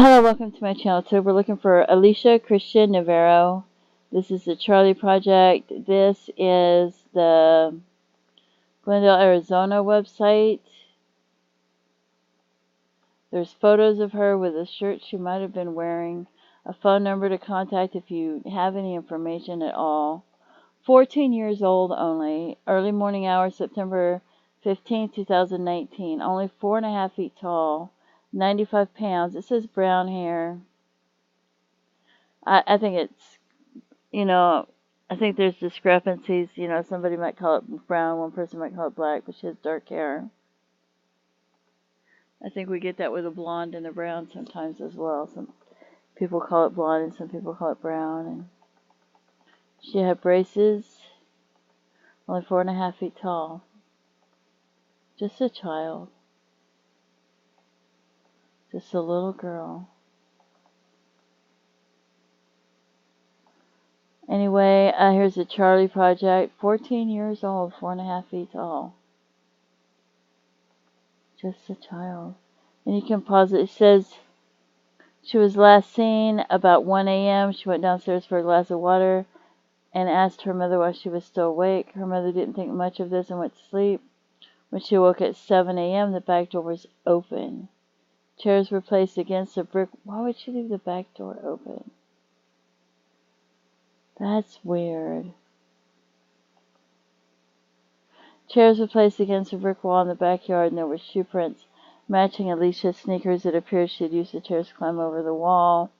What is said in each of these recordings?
Hello, welcome to my channel. Today we're looking for Alicia Christian Navarro. This is the Charlie Project. This is the Glendale, Arizona website. There's photos of her with a shirt she might have been wearing, a phone number to contact if you have any information at all. 14 years old only, early morning hours, September 15, 2019. Only 4.5 feet tall, 95 pounds. It says brown hair. I think it's, I think there's discrepancies. Somebody might call it brown, one person might call it black, but she has dark hair. I think we get that with a blonde and a brown sometimes as well. Some people call it blonde and some people call it brown. And she had braces, only 4.5 feet tall. Just a child. Just a little girl. Anyway, here's the Charlie Project. 14 years old, 4.5 feet tall. Just a child. And you can pause it. It says she was last seen about 1 a.m. She went downstairs for a glass of water and asked her mother why she was still awake. Her mother didn't think much of this and went to sleep. When she woke at 7 a.m., the back door was open. Chairs were placed against a brick. Why would she leave the back door open? That's weird. Chairs were placed against a brick wall in the backyard, and there were shoe prints matching Alicia's sneakers. It appears she had used the chairs to climb over the wall.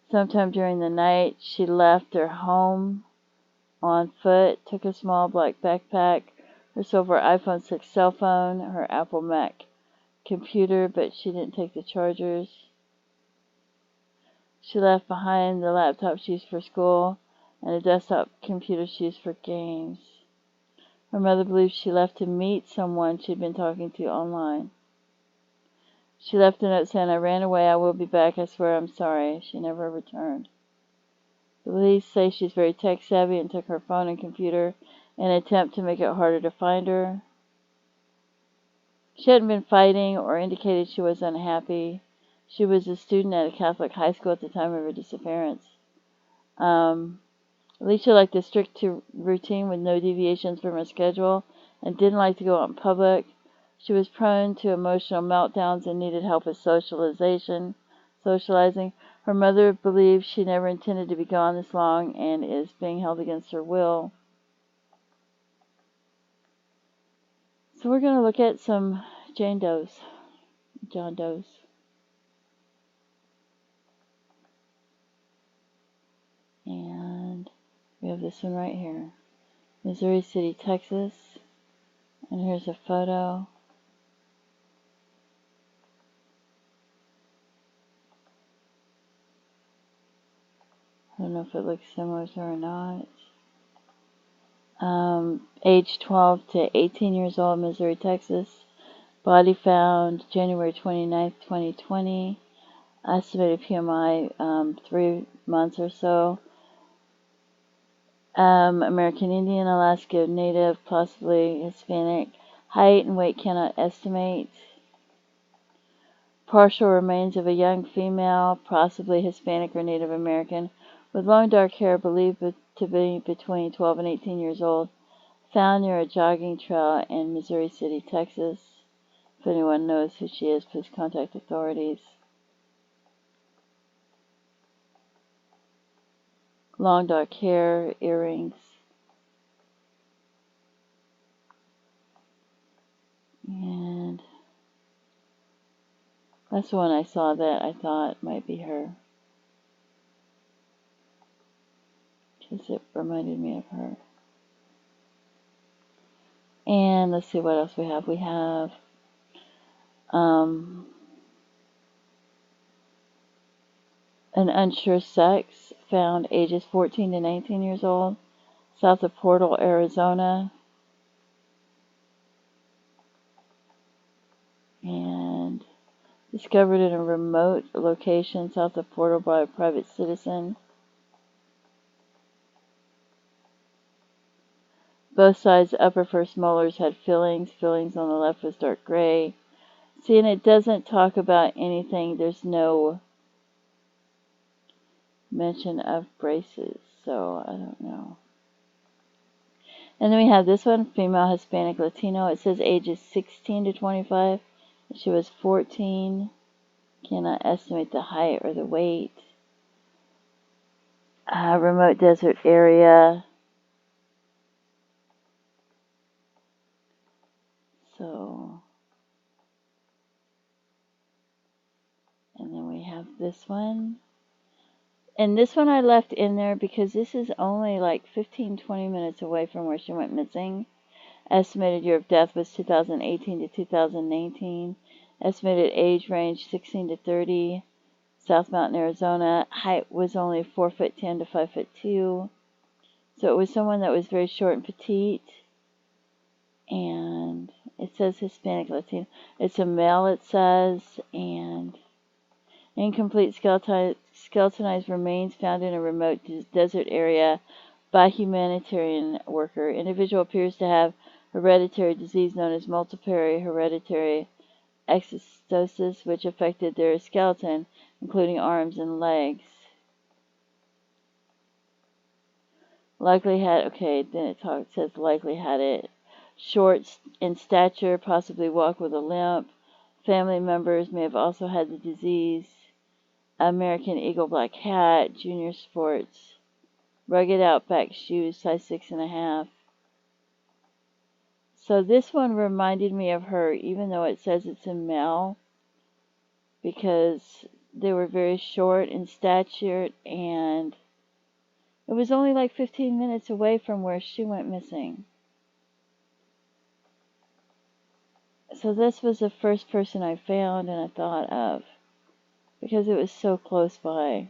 Sometime during the night, she left her home on foot, took a small black backpack, her silver iPhone 6 cell phone, her Apple Mac computer, but she didn't take the chargers. She left behind the laptop she used for school and a desktop computer she used for games. Her mother believes she left to meet someone she'd been talking to online. She left a note saying, "I ran away, I will be back, I swear I'm sorry." She never returned. The police say she's very tech savvy and took her phone and computer in an attempt to make it harder to find her. She hadn't been fighting or indicated she was unhappy. She was a student at a Catholic high school at the time of her disappearance. Alicia liked a strict routine with no deviations from her schedule and didn't like to go out in public. She was prone to emotional meltdowns and needed help with socializing. Her mother believes she never intended to be gone this long and is being held against her will. So we're going to look at some John Does. And we have this one right here. Missouri City, Texas. And here's a photo. I don't know if it looks similar to her or not. Age 12 to 18 years old, Missouri, Texas. Body found January 29th, 2020. Estimated PMI 3 months or so. American Indian, Alaska Native, possibly Hispanic. Height and weight cannot estimate. Partial remains of a young female, possibly Hispanic or Native American, with long dark hair, believed to be between 12 and 18 years old, found near a jogging trail in Missouri City, Texas. If anyone knows who she is, please contact authorities. Long dark hair, earrings. And that's the one I saw that I thought might be her. Because it reminded me of her. And let's see what else we have. We have an unsure sex, found ages 14 to 19 years old, south of Portal, Arizona. And discovered in a remote location south of Portal by a private citizen. Both sides' upper first molars had fillings. Fillings on the left was dark gray. See, and it doesn't talk about anything. There's no mention of braces, so I don't know. And then we have this one, female Hispanic Latino. It says ages 16 to 25. She was 14. Cannot estimate the height or the weight. Remote desert area. So, and then we have this one. And this one I left in there because this is only like 15-20 minutes away from where she went missing. Estimated year of death was 2018 to 2019. Estimated age range 16 to 30. South Mountain, Arizona. Height was only 4'10" to 5'2". So it was someone that was very short and petite. And it says Hispanic Latino. It's a male, it says, and incomplete skeletonized remains found in a remote desert area by humanitarian worker. Individual appears to have hereditary disease known as multiple hereditary exostosis, which affected their skeleton, including arms and legs. Likely had, okay, then it says likely had it. Short in stature, possibly walk with a limp. Family members may have also had the disease. American Eagle black hat, junior sports. Rugged Outback shoes, size 6.5. So this one reminded me of her, even though it says it's a male, because they were very short in stature, and it was only like 15 minutes away from where she went missing. So this was the first person I found and I thought of, because it was so close by.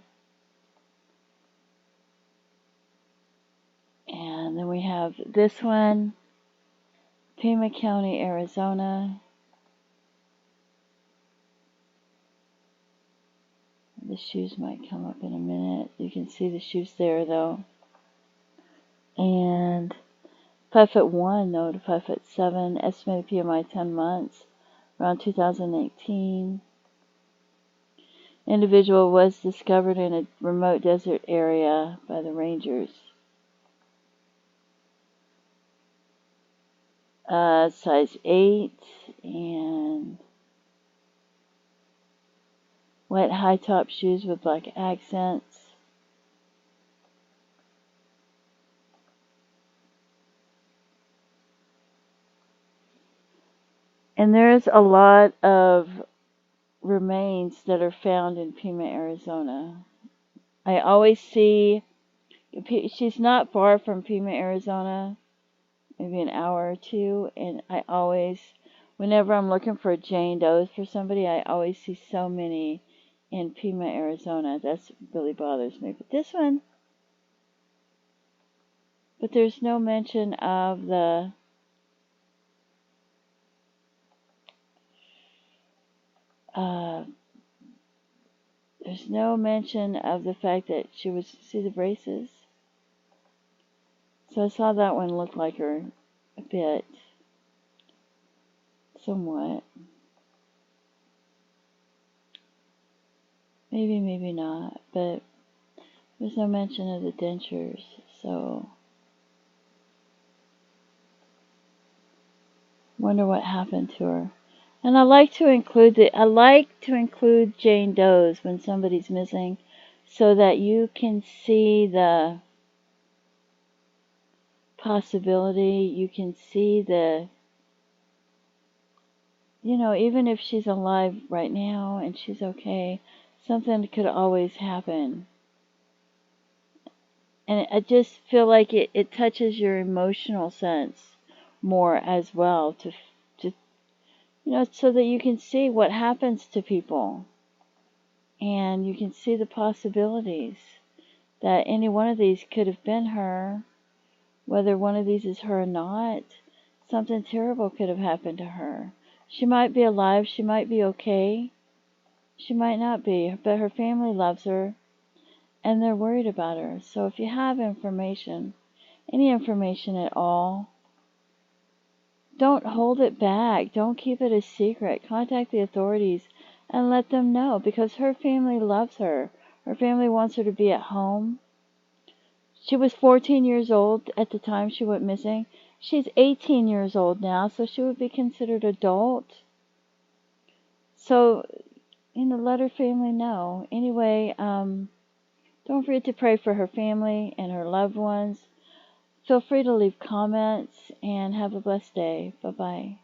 And then we have this one, Pima County, Arizona. The shoes might come up in a minute. You can see the shoes there though. And 5'1" though to 5'7", estimated PMI 10 months, around 2018. Individual was discovered in a remote desert area by the rangers. Size 8 and white high top shoes with black accents. And there's a lot of remains that are found in Pima, Arizona. I always see, she's not far from Pima, Arizona, maybe an hour or two, and I always, whenever I'm looking for Jane Does for somebody, I always see so many in Pima, Arizona. That really bothers me. But this one, but there's no mention of the there's no mention of the fact that she was, see the braces? So I saw that one look like her a bit, somewhat. Maybe, maybe not, but there's no mention of the dentures, so wonder what happened to her. And I like to include Jane Does when somebody's missing, so that you can see the possibility, you can see the, you know, even if she's alive right now and she's okay, something could always happen. And I just feel like it touches your emotional sense more as well, to you know, so that you can see what happens to people. And you can see the possibilities that any one of these could have been her. Whether one of these is her or not, something terrible could have happened to her. She might be alive, she might be okay, she might not be, but her family loves her, and they're worried about her. So if you have information, any information at all, Don't hold it back. Don't keep it a secret. Contact the authorities and let them know, because her family loves her. Her family wants her to be at home. She was 14 years old at the time she went missing. She's 18 years old now, so she would be considered adult. So, let her family know. Anyway, don't forget to pray for her family and her loved ones. Feel free to leave comments and have a blessed day. Bye-bye.